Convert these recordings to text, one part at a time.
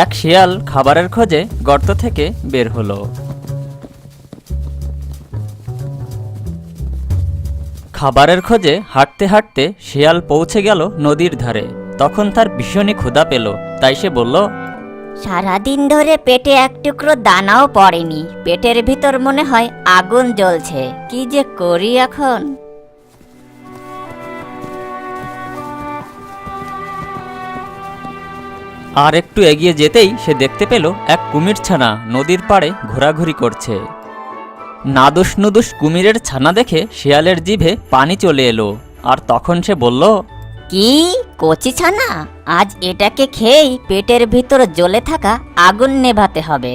এক শিয়াল খাবারের খোঁজে গর্ত থেকে বের হলো। খাবারের খোঁজে হাঁটতে হাঁটতে শিয়াল পৌঁছে গেল নদীর ধারে। তখন তার ভীষণই ক্ষুধা পেল, তাই সে বলল, সারাদিন ধরে পেটে এক টুকরো দানাও পড়েনি, পেটের ভিতর মনে হয় আগুন জ্বলছে, কি যে করি এখন। আর একটু এগিয়ে যেতেই সে দেখতে পেল এক কুমির ছানা নদীর পাড়ে ঘোরাঘুরি করছে। নাদুস নুদুস কুমিরের ছানা দেখে শিয়ালের জিভে পানি চলে এলো। আর তখন সে বলল, কি কচি ছানা, আজ এটাকে খেয়েই পেটের ভিতর জ্বলে থাকা আগুন নেভাতে হবে।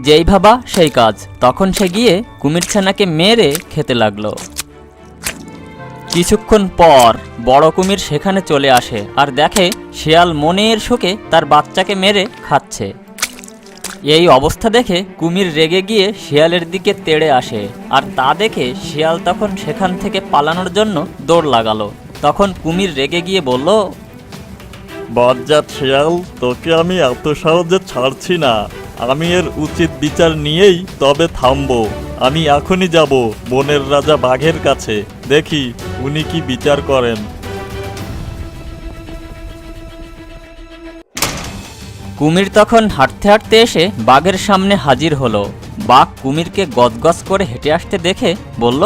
যেই ভাবা সেই কাজ। তখন সে গিয়ে কুমির ছানাকে মেরে খেতে লাগলো। কিছুক্ষণ পর বড় কুমির সেখানে চলে আসে আর দেখে শিয়াল মনের সুখে তার বাচ্চাকে মেরে খাচ্ছে। এই অবস্থা দেখে কুমির রেগে গিয়ে শিয়ালের দিকে তেড়ে আসে, আর তা দেখে শিয়াল তখন সেখান থেকে পালানোর জন্য দৌড় লাগালো। তখন কুমির রেগে গিয়ে বলল, বজ্জাত শিয়াল, তোকে আমি এত সহজে ছাড়ছি না। আমি এর উচিত বিচার নিয়েই তবে থামবো। আমি এখনই যাব বনের রাজা বাঘের কাছে, দেখি উনি কি বিচার করেন। কুমির তখন হাঁটতে হাঁটতে এসে বাঘের সামনে হাজির হলো। বাঘ কুমিরকে গজগজ করে হেঁটে আসতে দেখে বলল,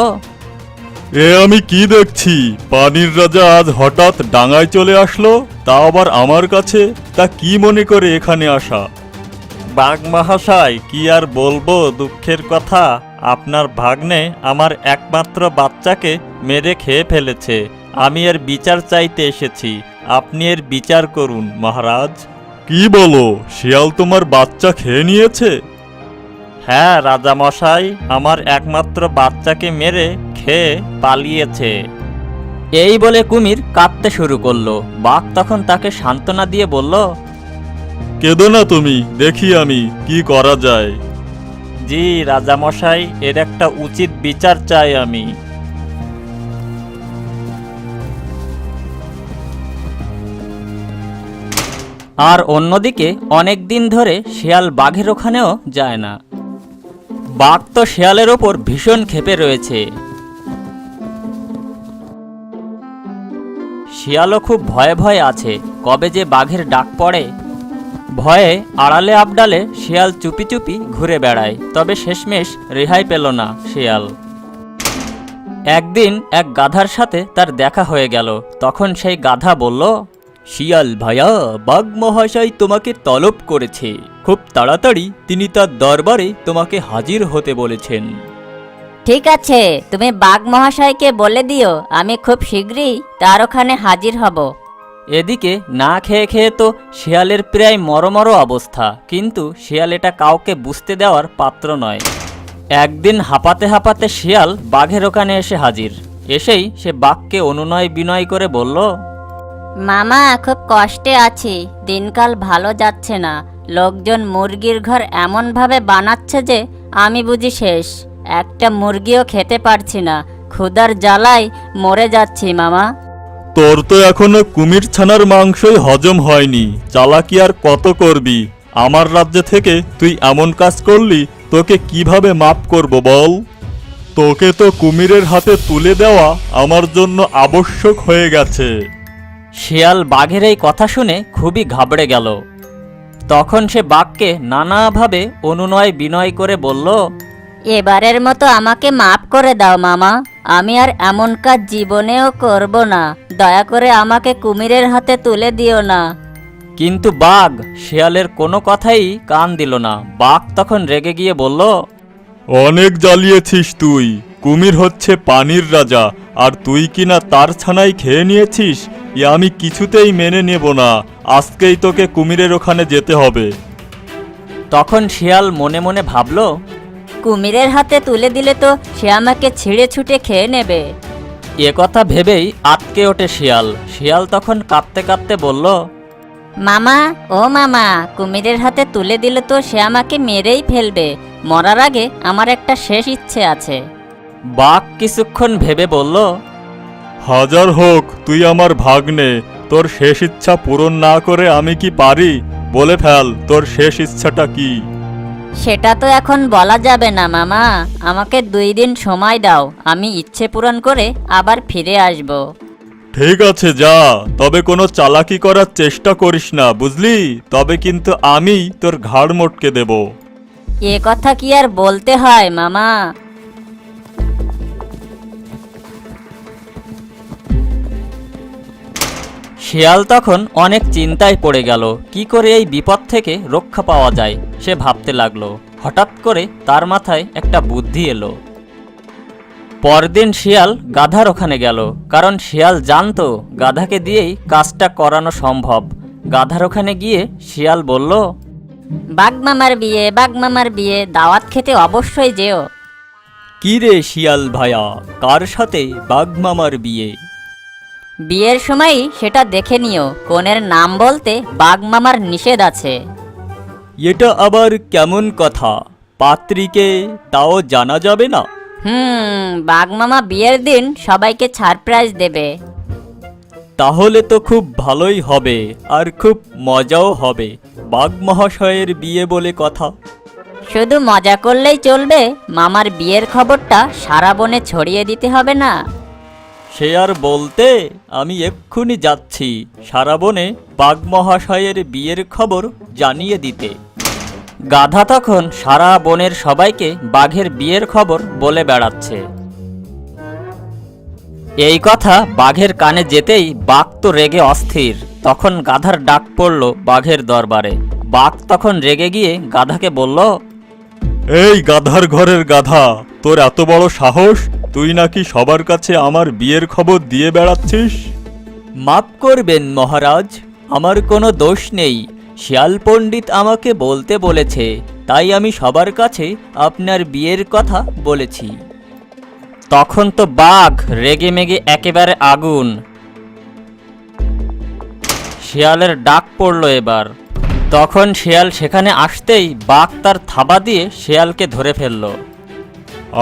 এ আমি কি দেখছি? পানির রাজা আজ হঠাৎ ডাঙায় চলে আসলো, তা আবার আমার কাছে। তা কি মনে করে এখানে আসা? বাঘ মহাশয়, কি আর বলবো দুঃখের কথা, আপনার ভাগ্নে আমার একমাত্র বাচ্চাকে মেরে খেয়ে ফেলেছে। আমি এর বিচার চাইতে এসেছি, আপনি এর বিচার করুন মহারাজ। কি বলো, শিয়াল তোমার বাচ্চা খেয়ে নিয়েছে? হ্যাঁ রাজা মশাই, আমার একমাত্র বাচ্চাকে মেরে খেয়ে পালিয়েছে। এই বলে কুমির কাঁদতে শুরু করলো। বাঘ তখন তাকে সান্ত্বনা দিয়ে বলল, কেঁদো না তুমি, দেখি আমি কি করা যায়। জি রাজা মশাই, এর একটা উচিত বিচার চাই আমি। আর অন্যদিকে অনেক দিন ধরে শিয়াল বাঘের ওখানেও যায় না। বাঘ তো শিয়ালের ওপর ভীষণ ক্ষেপে রয়েছে। শিয়ালও খুব ভয়ে ভয়ে আছে, কবে যে বাঘের ডাক পড়ে। ভয়ে আড়ালে আবডালে শিয়াল চুপি চুপি ঘুরে বেড়ায়, তবে শেষমেশ রেহাই পেল না শিয়াল। একদিন এক গাধার সাথে তার দেখা হয়ে গেল। তখন সেই গাধা বলল, শিয়াল ভাইয়া, বাঘ মহাশয় তোমাকে তলব করেছে। খুব তাড়াতাড়ি তিনি তার দরবারে তোমাকে হাজির হতে বলেছেন। ঠিক আছে, তুমি বাঘ মহাশয়কে বলে দিও আমি খুব শীঘ্রই তার ওখানে হাজির হব। এদিকে না খেয়ে খেয়ে তো শিয়ালের প্রায় মরমর অবস্থা, কিন্তু শিয়াল এটা কাউকে বুঝতে দেওয়ার পাত্র নয়। একদিন হাঁপাতে হাঁপাতে শিয়াল বাঘের ওখানে এসে হাজির। এসেই সে বাঘকে অনুনয় বিনয় করে বলল, মামা, খুব কষ্টে আছি, দিনকাল ভালো যাচ্ছে না। লোকজন মুরগির ঘর এমনভাবে বানাচ্ছে যে আমি বুঝি শেষ। একটা মুরগিও খেতে পারছি না, ক্ষুধার জ্বালায় মরে যাচ্ছি মামা। তোর তো এখনো কুমির ছানার মাংসই হজম হয়নি, চালাকি আর কত করবি? আমার রাজ্য থেকে তুই এমন কাজ করলি, তোকে কিভাবে মাপ করব বল? তোকে তো কুমিরের হাতে তুলে দেওয়া আমার জন্য আবশ্যক হয়ে গেছে। শিয়াল বাঘের এই কথা শুনে খুবই ঘাবড়ে গেল। তখন সে বাঘকে নানাভাবে অনুনয় বিনয় করে বলল, এবারের মতো আমাকে মাফ করে দাও মামা, আমি আর এমন কাজ জীবনেও করব না। দয়া করে আমাকে কুমিরের হাতে তুলে দিও না। কিন্তু বাঘ শিয়ালের কোনো কথাই কান দিল না। বাঘ তখন রেগে গিয়ে বলল, অনেক জ্বালিয়েছিস তুই। কুমির হচ্ছে পানির রাজা, আর তুই কিনা তার ছানাই খেয়ে নিয়েছিস। এ আমি কিছুতেই মেনে নেব না। আজকেই তোকে কুমিরের ওখানে যেতে হবে। তখন শিয়াল মনে মনে ভাবল, কুমিরের হাতে তুলে দিলে তো সে আমাকে ছিঁড়ে ছুটে খেয়ে নেবে। এ কথা ভেবেই আটকে ওঠে শিয়াল। শিয়াল তখন কাঁদতে কাঁদতে বলল, মামা, ও মামা, কুমিরের হাতে তুলে দিলে তো সে আমাকে মেরেই ফেলবে। মরার আগে আমার একটা শেষ ইচ্ছে আছে। বাঘ কিছুক্ষণ ভেবে বলল, হাজার হোক তুই আমার ভাগ্নে, তোর শেষ ইচ্ছা পূরণ না করে আমি কি পারি? বলে ফেল, তোর শেষ ইচ্ছাটা কি? সেটা তো এখন বলা যাবে না মামা, আমাকে 2 দিন সময় দাও, আমি ইচ্ছে পূরণ করে আবার ফিরে আসব। ঠিক আছে যা, তবে কোনো চালাকি করার চেষ্টা করিস না, বুঝলি? তবে কিন্তু আমি তোর ঘাড় মটকে দেব। এ কথা কি আর বলতে হয় মামা? শিয়াল তখন অনেক চিন্তায় পড়ে গেল, কি করে এই বিপদ থেকে রক্ষা পাওয়া যায়। সে ভাবতে লাগলো। হঠাৎ করে তার মাথায় একটা বুদ্ধি এলো। পরদিন শিয়াল গাধার ওখানে গেল, কারণ শিয়াল জানতো গাধাকে দিয়েই কাজটা করানো সম্ভব। গাধার ওখানে গিয়ে শিয়াল বলল, বাঘ মামার বিয়ে, দাওয়াত খেতে অবশ্যই যেও। কি রে শিয়াল ভাইয়া, কার সাথে বাঘ মামার বিয়ে? বিয়ের সময়ই সেটা দেখে নিও, কনের নাম বলতে বাঘ মামার নিষেধ আছে। এটা আবার কেমন কথা? পাত্রীকে তাও জানা যাবে না? বাঘ মামা বিয়ের দিন সবাইকে সারপ্রাইজ দেবে। তাহলে তো খুব ভালোই হবে, আর খুব মজাও হবে। বাঘ মহাশয়ের বিয়ে বলে কথা। শুধু মজা করলেই চলবে, মামার বিয়ের খবরটা সারা বনে ছড়িয়ে দিতে হবে না? সে আর বলতে, আমি এক্ষুনি যাচ্ছি সারা বনে বাঘ মহাশয়ের বিয়ের খবর জানিয়ে দিতে। গাধা তখন সারা বনের সবাইকে বাঘের বিয়ের খবর বলে বেড়াচ্ছে। এই কথা বাঘের কানে যেতেই বাঘ তো রেগে অস্থির। তখন গাধার ডাক পড়ল বাঘের দরবারে। বাঘ তখন রেগে গিয়ে গাধাকে বলল, এই গাধার ঘরের গাধা, তোর এত বড় সাহস, তুই নাকি সবার কাছে আমার বিয়ের খবর দিয়ে বেড়াচ্ছিস? মাফ করবেন মহারাজ, আমার কোনো দোষ নেই। শিয়াল পণ্ডিত আমাকে বলতে বলেছে, তাই আমি সবার কাছে আপনার বিয়ের কথা বলেছি। তখন তো বাঘ রেগে মেগে একেবারে আগুন। শিয়ালের ডাক পড়ল এবার। তখন শিয়াল সেখানে আসতেই বাঘ তার থাবা দিয়ে শিয়ালকে ধরে ফেলল।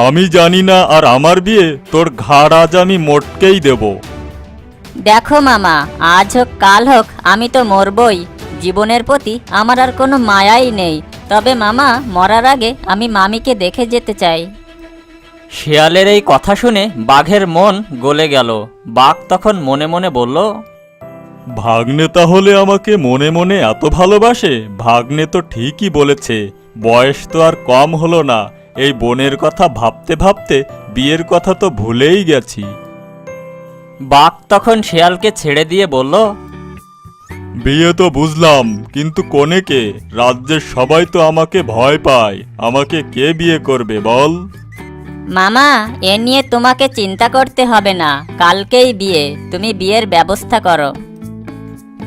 আমি জানি না, আর আমার বিয়ে তোর ঘাড় আজ আমি মোটকেই দেব। দেখো মামা, আজ হোক কাল হোক আমি তো মরবই। জীবনের প্রতি আমার আর কোনো মায়াই নেই। তবে মামা, মরার আগে আমি মামিকে দেখে যেতে চাই। শিয়ালের এই কথা শুনে বাঘের মন গলে গেল। বাঘ তখন মনে মনে বলল, ভাগ্নে তাহলে আমাকে মনে মনে এত ভালোবাসে? ভাগ্নে তো ঠিকই বলেছে, বয়স তো আর কম হলো না। এই বোনের কথা ভাবতে ভাবতে বিয়ের কথা তো ভুলেই গেছি। বাঘ তখন শিয়ালকে ছেড়ে দিয়ে বলল, বিয়ে তো বুঝলাম, কিন্তু কনেকে? রাজ্যের সবাই তো আমাকে ভয় পায়, আমাকে কে বিয়ে করবে বল? মামা, এ নিয়ে তোমাকে চিন্তা করতে হবে না, কালকেই বিয়ে। তুমি বিয়ের ব্যবস্থা করো।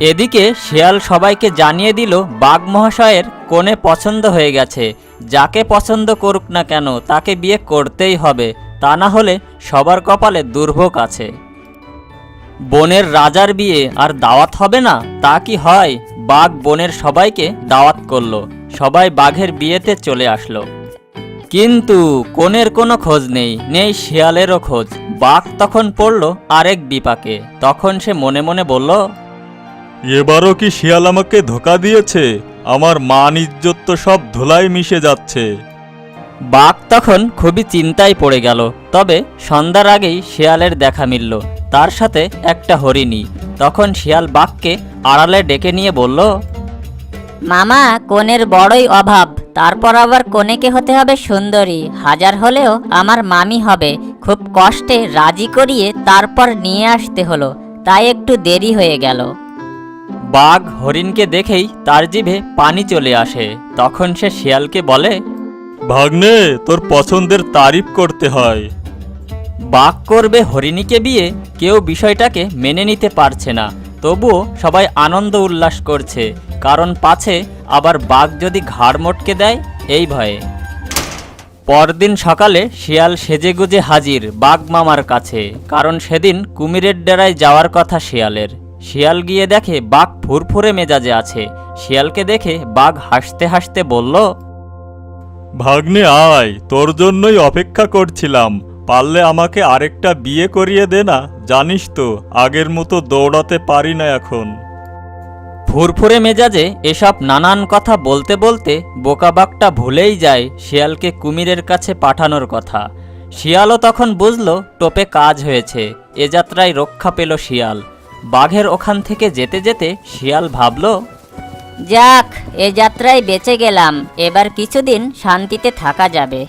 এদিকে শিয়াল সবাইকে জানিয়ে দিল বাঘ মহাশয়ের কনে পছন্দ হয়ে গেছে। যাকে পছন্দ করুক না কেন, তাকে বিয়ে করতেই হবে, তা না হলে সবার কপালে দুর্ভোগ আছে। বনের রাজার বিয়ে আর দাওয়াত হবে না, তা কি হয়? বাঘ বনের সবাইকে দাওয়াত করলো। সবাই বাঘের বিয়েতে চলে আসলো। কিন্তু কনের কোনো খোঁজ নেই, নেই শিয়ালেরও খোঁজ। বাঘ তখন পড়ল আরেক বিপাকে। তখন সে মনে মনে বলল, এবারও কি শিয়াল আমাকে ধোকা দিয়েছে? আমার মান ইজ্জত তো সব ধুলায় মিশে যাচ্ছে। বাঘ তখন খুবই চিন্তায় পড়ে গেল। তবে সন্ধ্যার আগেই শিয়ালের দেখা মিলল, তার সাথে একটা হরিণী। তখন শিয়াল বাঘকে আড়ালে ডেকে নিয়ে বলল, মামা, কনের বড়ই অভাব, তারপর আবার কনেকে হতে হবে সুন্দরী। হাজার হলেও আমার মামি হবে। খুব কষ্টে রাজি করিয়ে তারপর নিয়ে আসতে হলো, তাই একটু দেরি হয়ে গেল। বাঘ হরিণকে দেখেই তার জিভে পানি চলে আসে। তখন সে শিয়ালকে বলে, ভাগ্নে, তোর পছন্দের তারিফ করতে হয়। বাঘ করবে হরিণীকে বিয়ে, কেউ বিষয়টাকে মেনে নিতে পারছে না। তবুও সবাই আনন্দ উল্লাস করছে, কারণ পাছে আবার বাঘ যদি ঘাড় মটকে দেয়, এই ভয়ে। পরদিন সকালে শিয়াল সেজেগুজে হাজির বাঘ মামার কাছে, কারণ সেদিন কুমিরের ডেরায় যাওয়ার কথা শিয়ালের। শিয়াল গিয়ে দেখে বাঘ ফুরফুরে মেজাজে আছে। শিয়ালকে দেখে বাঘ হাসতে হাসতে বলল, ভাগ্নে আয়, তোর জন্যই অপেক্ষা করছিলাম। পারলে আমাকে আরেকটা বিয়ে করিয়ে দে না, জানিস তো আগের মতো দৌড়াতে পারি না এখন। ফুরফুরে মেজাজে এসব নানান কথা বলতে বলতে বোকাবাঘটা ভুলেই যায় শিয়ালকে কুমিরের কাছে পাঠানোর কথা। শিয়ালও তখন বুঝল টোপে কাজ হয়েছে, এ যাত্রায় রক্ষা পেল শিয়াল। বাঘের ওখান থেকে যেতে যেতে শিয়াল ভাবল, যাক, এ যাত্রায় বেঁচে গেলাম, এবার কিছুদিন শান্তিতে থাকা যাবে।